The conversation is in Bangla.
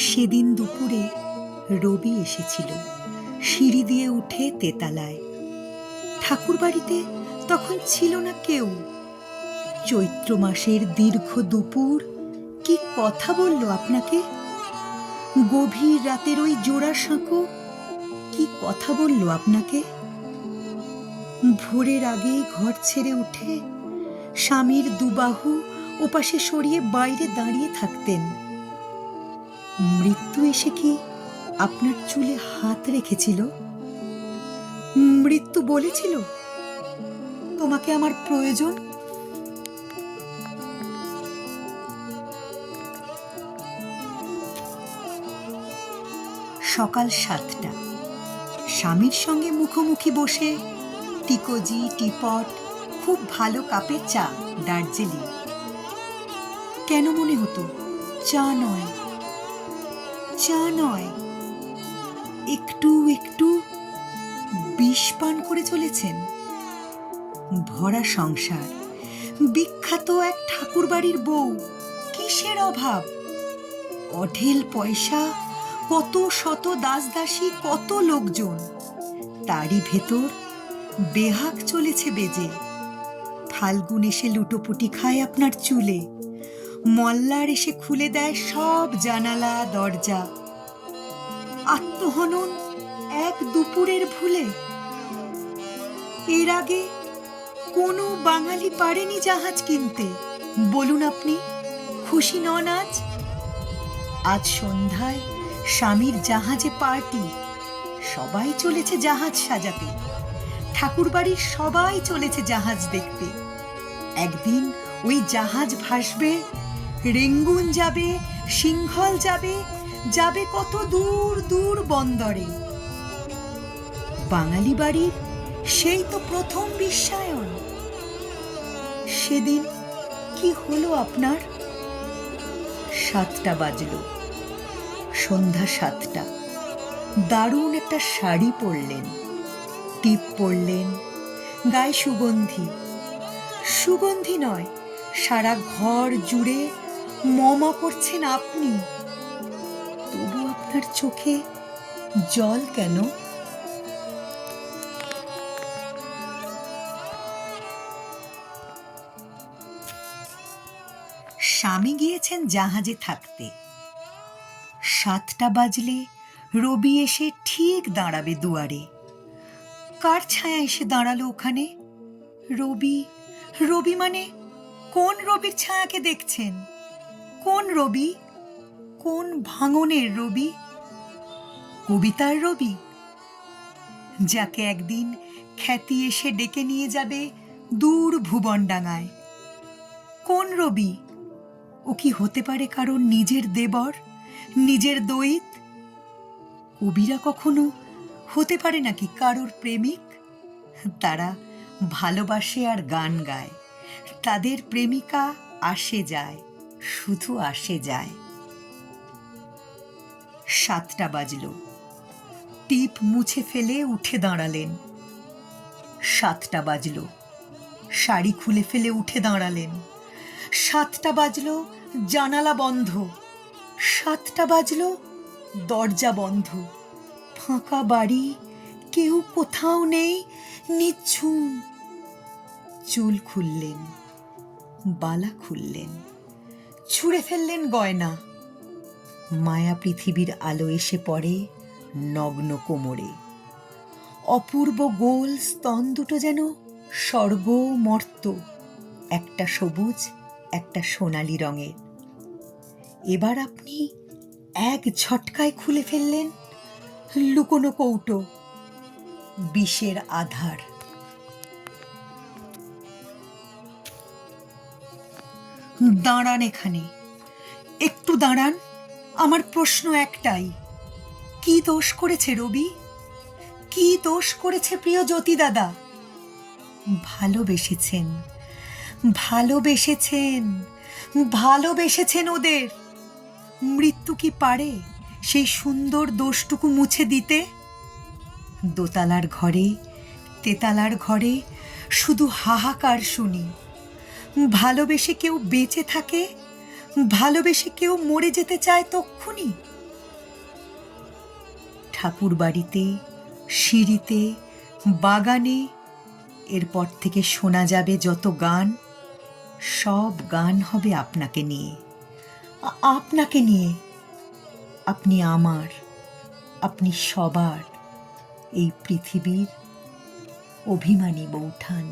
সেদিন দুপুরে রবি এসেছিল সিঁড়ি দিয়ে উঠে তেতালায়। ঠাকুর বাড়িতে তখন ছিল না কেউ। চৈত্র মাসের দীর্ঘ দুপুর কি কথা বলল আপনাকে? গভীর রাতের ওই জোড়া সাঁকো কি কথা বলল আপনাকে? ভোরের আগে ঘর ছেড়ে উঠে স্বামীর দুবাহু ওপাশে সরিয়ে বাইরে দাঁড়িয়ে থাকতেন। মৃত্যু এসে কি আপনার চুলে হাত রেখেছিল? মৃত্যু বলেছিল, তোমাকে আমার প্রয়োজন। সকাল 7টা। স্বামীর সঙ্গে মুখোমুখি বসে টিকোজি, টিপট, খুব ভালো কাপের চা, দার্জিলিং। কেন মনে হতো চা নয়, চা নয়, একটু একটু বিষ পান করে চলেছেন? ভরা সংসার, বিখ্যাত এক ঠাকুর বাড়ির বউ, কিসের অভাব? অঢেল পয়সা, কত শত দাসদাসী, কত লোকজন, তারই ভেতর বেহাগ চলেছে বেজে। ফাল্গুন এসে লুটোপুটি খায় আপনার চুলে, মল্লার এসে খুলে দেয় সব জানালা দরজা। আত্মহনন এক দুপুরের ভুলে। এর আগে কোনো বাঙালি পারেনি জাহাজ কিনতে। বলুন আপনি খুশি নন আজ? আজ সন্ধ্যায় স্বামীর জাহাজে পার্টি, সবাই চলেছে জাহাজ সাজাতে। ঠাকুর বাড়ির সবাই চলেছে জাহাজ দেখতে। একদিন ওই জাহাজ ভাসবে, রেঙ্গুন যাবে, সিংহল যাবে, যাবে কত দূর দূর বন্দরে। বাঙালি বাড়ির সেই তো প্রথম বিশ্বায়ন। সেদিন কি হলো আপনার? 7টা বাজল, সন্ধ্যা 7টা। দারুণ একটা শাড়ি পরলেন, টিপ পরলেন, গায়ে সুগন্ধি। সুগন্ধি নয়, সারা ঘর জুড়ে মমা করছেন আপনি। তবু আপনার চোখে জল কেন? স্বামী গিয়েছেন জাহাজে থাকতে। 7টা বাজলে রবি এসে ঠিক দাঁড়াবে দুয়ারে। কার ছায়া এসে দাঁড়ালো ওখানে? রবি। রবি মানে কোন রবির ছায়াকে দেখছেন? কোন রবি? কোন ভাঙনের রবি? কবিতার রবি, যাকে একদিন খ্যাতি এসে ডেকে নিয়ে যাবে দূর ভুবনডাঙায়। কোন রবি? ও কি হতে পারে কারোর নিজের দেবর, নিজের দৈত? কবিরা কখনো হতে পারে নাকি কারোর প্রেমিক? তারা ভালোবাসে আর গান গায়। তাদের প্রেমিকা আসে যায়, শুধু আসে যায়। 7টা বাজল, টিপ মুছে ফেলে উঠে দাঁড়ালেন। 7টা বাজল, শাড়ি খুলে ফেলে উঠে দাঁড়ালেন। 7টা বাজল, জানালা বন্ধ। 7টা বাজল, দরজা বন্ধ। ফাঁকা বাড়ি, কেউ কোথাও নেই, নিঝুম। চুল খুললেন, বালা খুললেন, ছুঁড়ে ফেললেন গয়না। মায়া পৃথিবীর আলো এসে পড়ে নগ্ন কোমরে। অপূর্ব গোল স্তন দুটো যেন স্বর্গ মর্ত, একটা সবুজ, একটা সোনালি রঙের। এবার আপনি এক ঝটকায় খুলে ফেললেন লুকোনো কৌটো, বিষের আধার। দাঁড়ান এখানে, একটু দাঁড়ান। আমার প্রশ্ন একটাই, কি দোষ করেছে রবি? কি দোষ করেছে প্রিয় জ্যোতি দাদা? ভালোবেসেছেন, ভালোবেসেছেন, ভালোবেসেছেন ওদের। মৃত্যু কি পারে সেই সুন্দর দোষটুকু মুছে দিতে? দোতলার ঘরে, তেতালার ঘরে শুধু হাহাকার শুনি। ভালোবেসে কেউ বেঁচে থাকে, ভালোবেসে কেউ মরে যেতে চায় তক্ষুনি। ঠাকুর বাড়িতে, সিঁড়িতে, বাগানে এরপর থেকে শোনা যাবে যত গান, সব গান হবে আপনাকে নিয়ে। আপনাকে নিয়ে। আপনি আমার, আপনি সবার, এই পৃথিবীর অভিমানী বৌঠান।